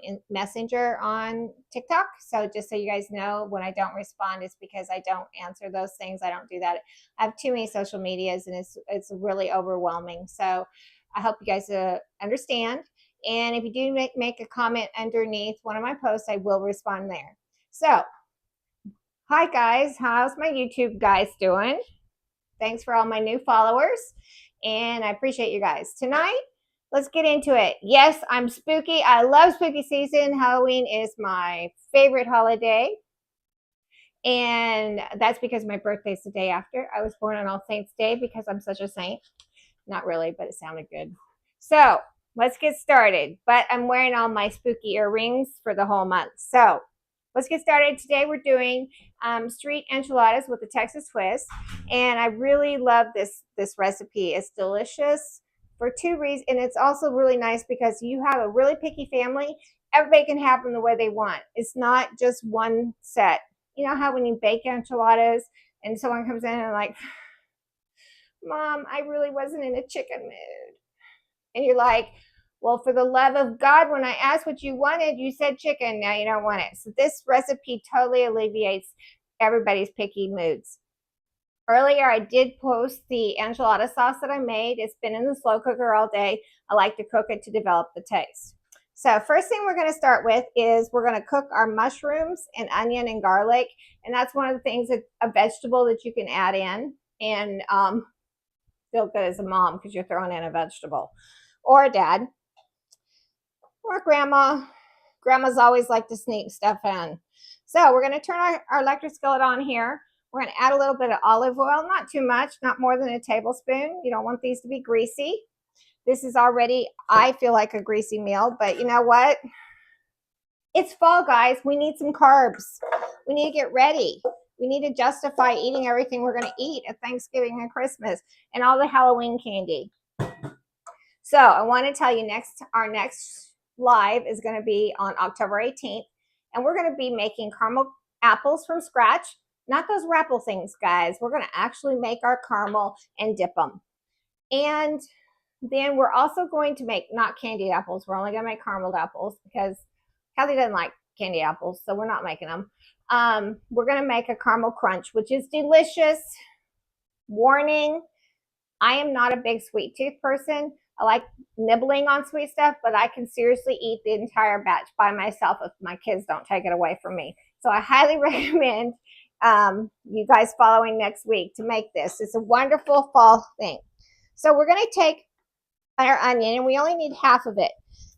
in Messenger on TikTok. So just so you guys know, when I don't respond, it's because I don't answer those things. I don't do that. I have too many social medias, and it's really overwhelming. So I hope you guys understand. And if you do make a comment underneath one of my posts, I will respond there. So, hi guys, how's my YouTube guys doing? Thanks for all my new followers, and I appreciate you guys. Tonight, let's get into it. Yes, I'm spooky. I love spooky season. Halloween is my favorite holiday, and that's because my birthday's the day after. I was born on All Saints Day because I'm such a saint. Not really, but it sounded good. So, let's get started. But I'm wearing all my spooky earrings for the whole month. So let's get started. Today we're doing street enchiladas with a Texas twist. And I really love this recipe. It's delicious for two reasons. And it's also really nice because you have a really picky family. Everybody can have them the way they want. It's not just one set. You know how when you bake enchiladas and someone comes in and like, Mom, I really wasn't in a chicken mood. And you're like, well, for the love of God, when I asked what you wanted, you said chicken. Now you don't want it. So this recipe totally alleviates everybody's picky moods. Earlier, I did post the enchilada sauce that I made. It's been in the slow cooker all day. I like to cook it to develop the taste. So first thing we're going to start with is we're going to cook our mushrooms and onion and garlic. And that's one of the things, that a vegetable that you can add in and feel good as a mom because you're throwing in a vegetable, or a dad, or grandma. Grandmas always like to sneak stuff in. So we're going to turn our electric skillet on here. We're going to add a little bit of olive oil, not too much, not more than a tablespoon. You don't want these to be greasy. This is already, I feel like, a greasy meal, but you know what? It's fall, guys. We need some carbs. We need to get ready. We need to justify eating everything we're going to eat at Thanksgiving and Christmas and all the Halloween candy. So I want to tell you our next live is going to be on October 18th. And we're going to be making caramel apples from scratch. Not those Rapple things, guys. We're going to actually make our caramel and dip them. And then we're also going to make, not candied apples. We're only going to make carameled apples because Kelly doesn't like candy apples, so we're not making them. We're going to make a caramel crunch, which is delicious. Warning, I am not a big sweet tooth person. I like nibbling on sweet stuff, but I can seriously eat the entire batch by myself if my kids don't take it away from me. So I highly recommend you guys following next week to make this. It's a wonderful fall thing. So we're going to take our onion, and we only need half of it.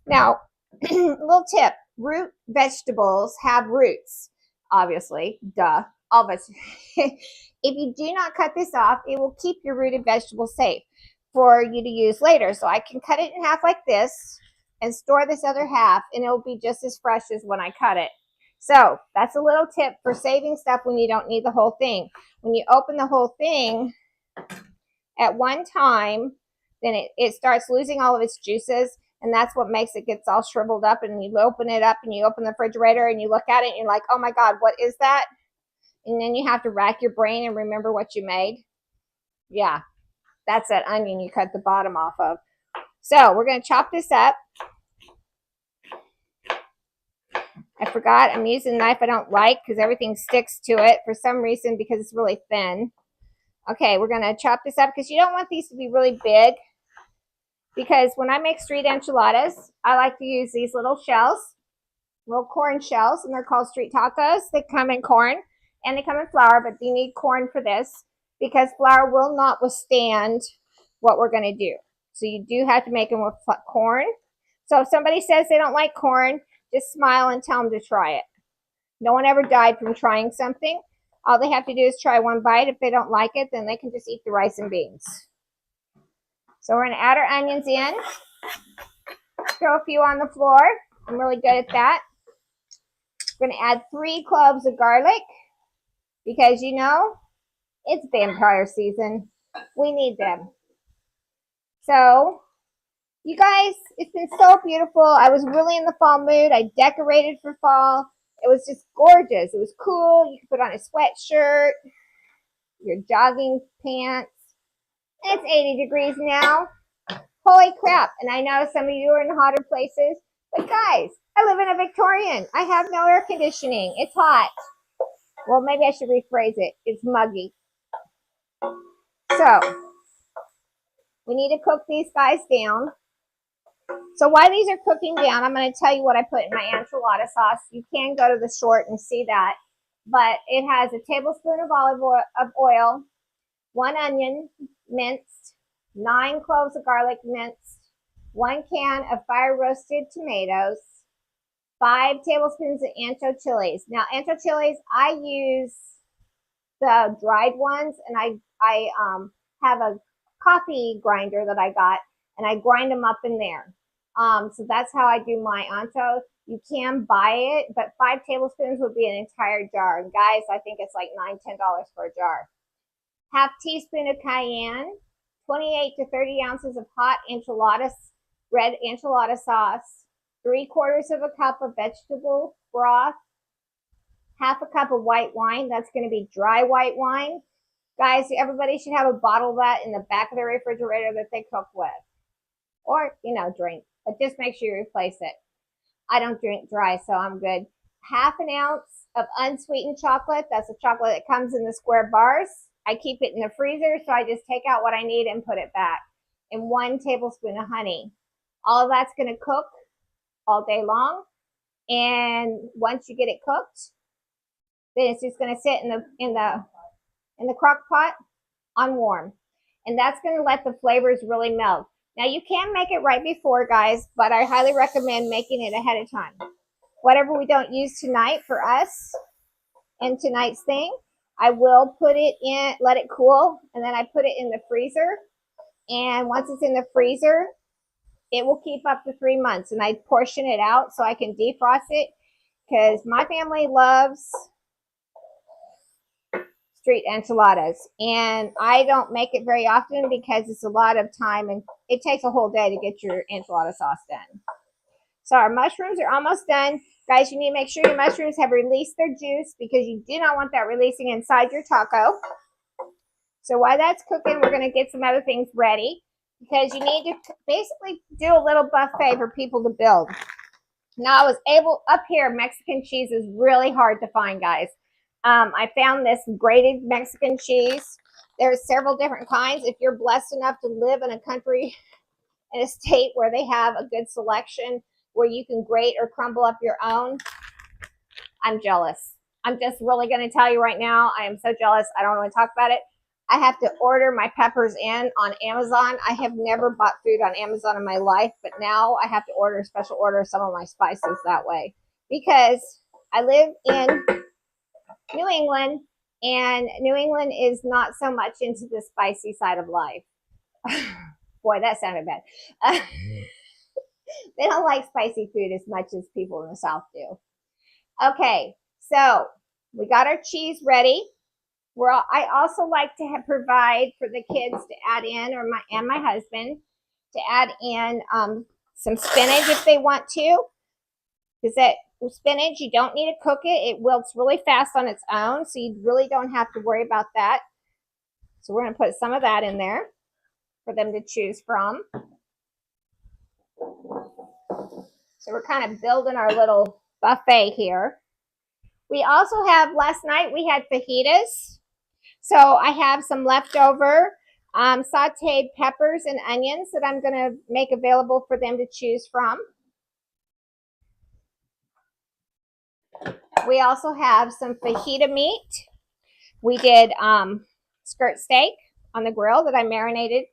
Now, little tip, root vegetables have roots, obviously, duh, all vegetables. If you do not cut this off, it will keep your rooted vegetables safe for you to use later. So I can cut it in half like this and store this other half, and it'll be just as fresh as when I cut it. So that's a little tip for saving stuff when you don't need the whole thing. When you open the whole thing at one time, then it starts losing all of its juices, and that's what makes it gets all shriveled up. And you open it up, and you open the refrigerator, and you look at it, and you're like, oh my God, what is that? And then you have to rack your brain and remember what you made. Yeah, that's that onion you cut the bottom off of. So we're going to chop this up. I forgot I'm using a knife I don't like because everything sticks to it for some reason because it's really thin. Okay, we're going to chop this up because you don't want these to be really big. Because when I make street enchiladas, I like to use these little shells, little corn shells, and they're called street tacos. They come in corn and they come in flour, but you need corn for this because flour will not withstand what we're going to do. So you do have to make them with corn. So if somebody says they don't like corn, just smile and tell them to try it. No one ever died from trying something. All they have to do is try one bite. If they don't like it, then they can just eat the rice and beans. So we're going to add our onions in. Throw a few on the floor. I'm really good at that. We're going to add 3 cloves of garlic because, you know, it's vampire season. We need them. So, you guys, it's been so beautiful. I was really in the fall mood. I decorated for fall. It was just gorgeous. It was cool. You could put on a sweatshirt, your jogging pants. It's 80 degrees now. Holy crap. And I know some of you are in hotter places. But guys, I I live in a Victorian. I have no air conditioning. It's hot. Well, maybe I should rephrase it. It's muggy. So, we need to cook these guys down. So while these are cooking down, I'm going to tell you what I put in my enchilada sauce. You can go to the short and see that. But it has a tablespoon of olive oil, 1 onion minced, 9 cloves of garlic minced, 1 can of fire roasted tomatoes, 5 tablespoons of ancho chilies. Now, ancho chilies, I use the dried ones, and I have a coffee grinder that I got, and I grind them up in there. So that's how I do my ancho. You can buy it, but 5 tablespoons would be an entire jar. And guys, I think it's like $9, $10 for a jar. Half teaspoon of cayenne, 28 to 30 ounces of hot enchiladas, red enchilada sauce, 3/4 of a cup of vegetable broth, half a cup of white wine. That's going to be dry white wine. Guys, everybody should have a bottle of that in the back of the refrigerator that they cook with. Or, drink. But just make sure you replace it. I don't drink dry, so I'm good. Half an ounce of unsweetened chocolate. That's the chocolate that comes in the square bars. I keep it in the freezer, so I just take out what I need and put it back. And 1 tablespoon of honey. All of that's going to cook all day long. And once you get it cooked, then it's just going to sit in the crock pot on warm. And that's going to let the flavors really melt. Now, you can make it right before, guys, but I highly recommend making it ahead of time. Whatever we don't use tonight for us and tonight's thing, I will put it in, let it cool, and then I put it in the freezer. And once it's in the freezer, it will keep up to 3 months. And I portion it out so I can defrost it, because my family loves street enchiladas, and I don't make it very often because it's a lot of time and it takes a whole day to get your enchilada sauce done. So our mushrooms are almost done. Guys, you need to make sure your mushrooms have released their juice, because you do not want that releasing inside your taco. So while that's cooking, we're going to get some other things ready, because you need to basically do a little buffet for people to build. Now, I was able, up here, Mexican cheese is really hard to find, guys. I found this grated Mexican cheese. There's several different kinds. If you're blessed enough to live in a country, in a state where they have a good selection, where you can grate or crumble up your own, I'm jealous. I'm just really going to tell you right now, I am so jealous. I don't want to talk about it. I have to order my peppers in on Amazon. I have never bought food on Amazon in my life, but now I have to order a special order of some of my spices that way, because I live in New England, and New England is not so much into the spicy side of life. Boy, that sounded bad. They don't like spicy food as much as people in the South do. Okay, so we got our cheese ready. I also like to provide for the kids to add in, or my husband, to add in some spinach if they want to, because that spinach, you don't need to cook it. It wilts really fast on its own, so you really don't have to worry about that. So we're going to put some of that in there for them to choose from. So we're kind of building our little buffet here. We also have, last night we had fajitas. So I have some leftover sauteed peppers and onions that I'm going to make available for them to choose from. We also have some fajita meat. We did skirt steak on the grill that I marinated.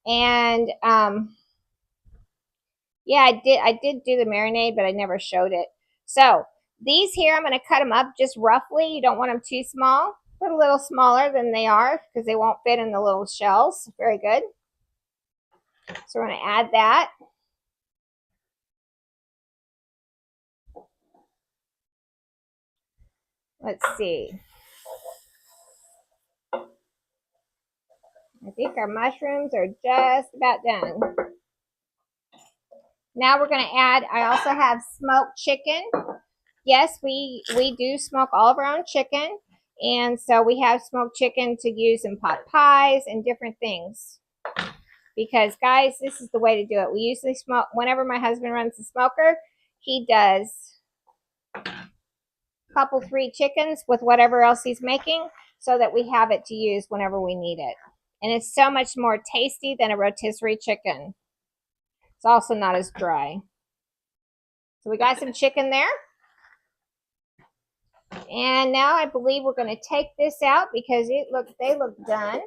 And yeah, I did do the marinade, but I never showed it. So these here, I'm going to cut them up just roughly. You don't want them too small, but a little smaller than they are, because they won't fit in the little shells. Very good. So we're going to add that. Let's see. I think our mushrooms are just about done. Now we're going to add, I also have smoked chicken. Yes, we do smoke all of our own chicken. And so we have smoked chicken to use in pot pies and different things. Because, guys, this is the way to do it. We usually smoke, whenever my husband runs the smoker, he does a couple, 3 chickens with whatever else he's making so that we have it to use whenever we need it. And it's so much more tasty than a rotisserie chicken. It's also not as dry. So we got some chicken there. And now I believe we're going to take this out because they look done.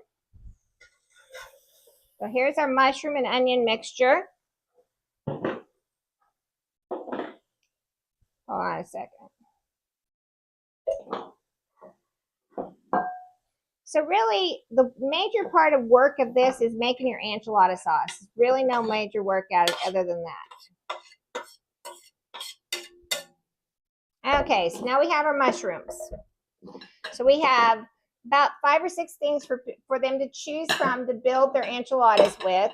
So here's our mushroom and onion mixture. Hold on a second. So really, the major part of work of this is making your enchilada sauce. There's really no major work other than that. Okay, so now we have our mushrooms. So we have about 5 or 6 things for them to choose from to build their enchiladas with.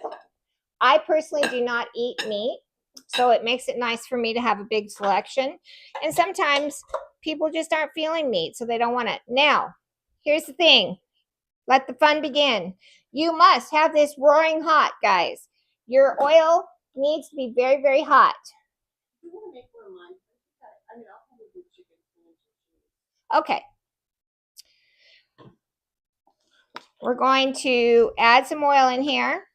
I personally do not eat meat, so it makes it nice for me to have a big selection. And sometimes people just aren't feeling meat, so they don't want it. Now, here's the thing. Let the fun begin. You must have this roaring hot, guys. Your oil needs to be very, very hot. Okay. We're going to add some oil in here.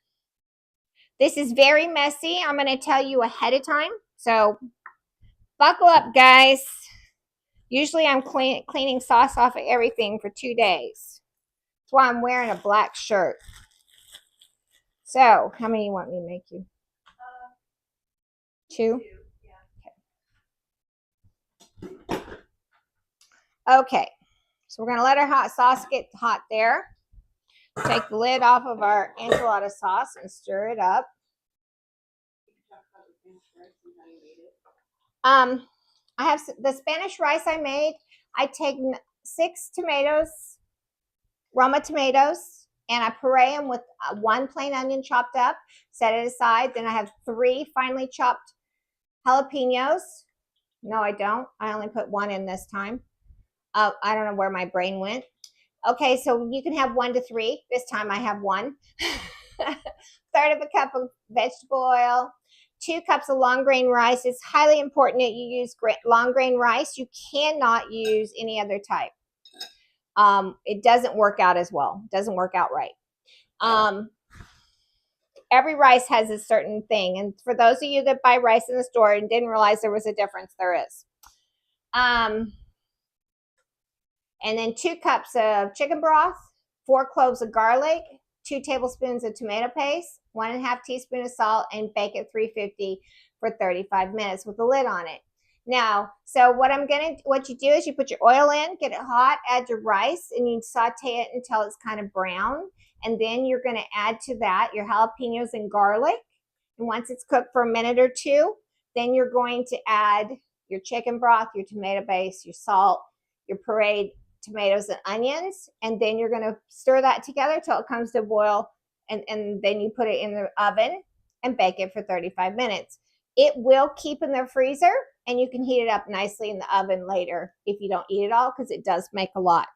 This is very messy. I'm going to tell you ahead of time. So buckle up, guys. Usually I'm cleaning sauce off of everything for 2 days. That's why I'm wearing a black shirt. So how many you want me to make you? 2? Okay. So we're going to let our hot sauce get hot there. Take the lid off of our enchilada sauce and stir it up. I have the Spanish rice I made. I take 6 tomatoes, Roma tomatoes, and I puree them with 1 plain onion chopped up, set it aside. Then I have 3 finely chopped jalapenos. No, I don't. I only put 1 in this time. I don't know where my brain went. Okay, so you can have 1 to 3. This time I have 1. 1/3 of a cup of vegetable oil, 2 cups of long grain rice. It's highly important that you use long grain rice. You cannot use any other type. It doesn't work out as well. It doesn't work out right. Every rice has a certain thing. And for those of you that buy rice in the store and didn't realize there was a difference, there is. And then 2 cups of chicken broth, 4 cloves of garlic, 2 tablespoons of tomato paste, 1.5 teaspoons of salt, and bake at 350 for 35 minutes with the lid on it. Now, so what you do is you put your oil in, get it hot, add your rice, and you saute it until it's kind of brown. And then you're going to add to that your jalapenos and garlic. And once it's cooked for a minute or 2, then you're going to add your chicken broth, your tomato paste, your salt, your pureed tomatoes and onions, and then you're going to stir that together till it comes to a boil, and then you put it in the oven and bake it for 35 minutes. It will keep in the freezer, and you can heat it up nicely in the oven later if you don't eat it all, because it does make a lot.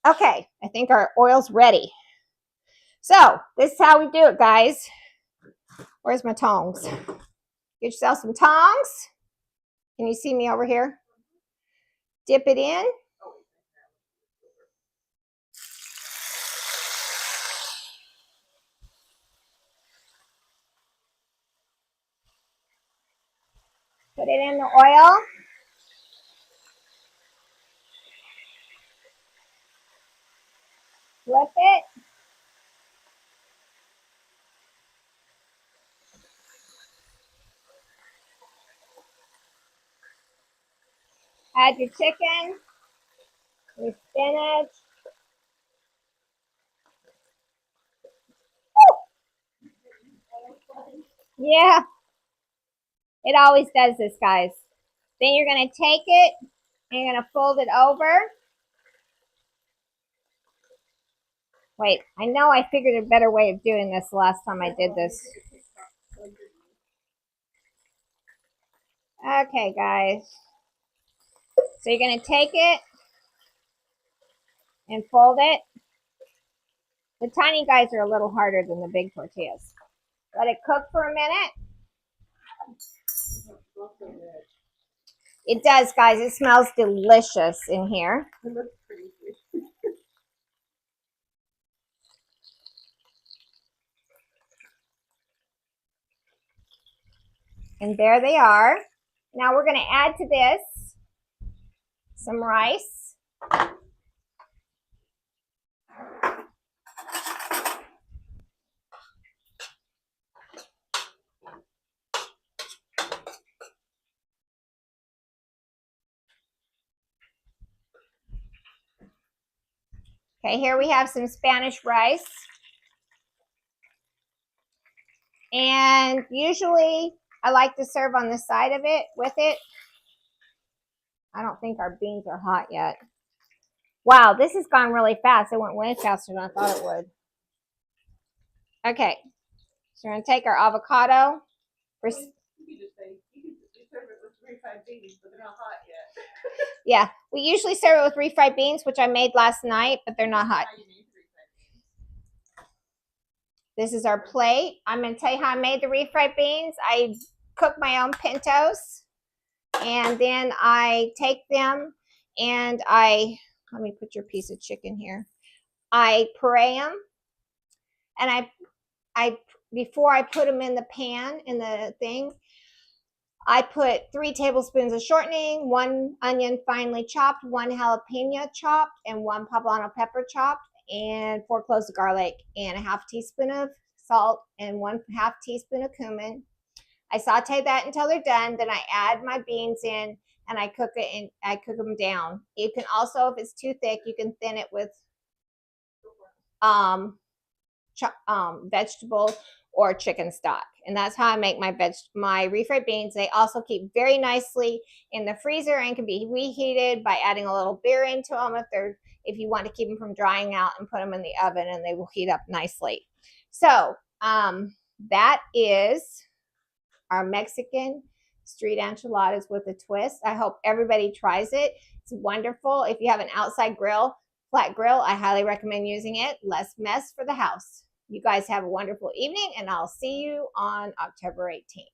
Okay, I think our oil's ready. So this is how we do it, guys. Where's my tongs? Get yourself some tongs. Can you see me over here? Dip it in. Put it in the oil. Flip it. Add your chicken, your spinach. Yeah, it always does this, guys. Then you're going to take it and you're going to fold it over. Wait, I know I figured a better way of doing this the last time I did this. Okay, guys. So you're going to take it and fold it. The tiny guys are a little harder than the big tortillas. Let it cook for a minute. It does, guys. It smells delicious in here. It looks pretty good. And there they are. Now we're going to add to this some rice. Okay, here we have some Spanish rice. And usually I like to serve on the side of it with it. I don't think our beans are hot yet. Wow, this has gone really fast. It went way faster than I thought it would. Okay, so we're going to take our avocado. You could just say, you serve it with refried beans, but they're not hot yet. Yeah, we usually serve it with refried beans, which I made last night, but they're not hot. This is our plate. I'm going to tell you how I made the refried beans. I cook my own pintos, and then I take them and let me put your piece of chicken here. I puree them, and I before I put them in the pan, in the thing, I put 3 tablespoons of shortening, 1 onion finely chopped, 1 jalapeno chopped, and 1 poblano pepper chopped, and 4 cloves of garlic, and a half teaspoon of salt, and 1/2 teaspoon of cumin. I saute that until they're done. Then I add my beans in, and I cook it, and I cook them down. You can also, if it's too thick, you can thin it with vegetable or chicken stock. And that's how I make my refried beans. They also keep very nicely in the freezer and can be reheated by adding a little beer into them if you want to keep them from drying out, and put them in the oven, and they will heat up nicely. So that is our Mexican street enchiladas with a twist. I hope everybody tries it. It's wonderful. If you have an outside grill, flat grill, I highly recommend using it. Less mess for the house. You guys have a wonderful evening, and I'll see you on October 18th.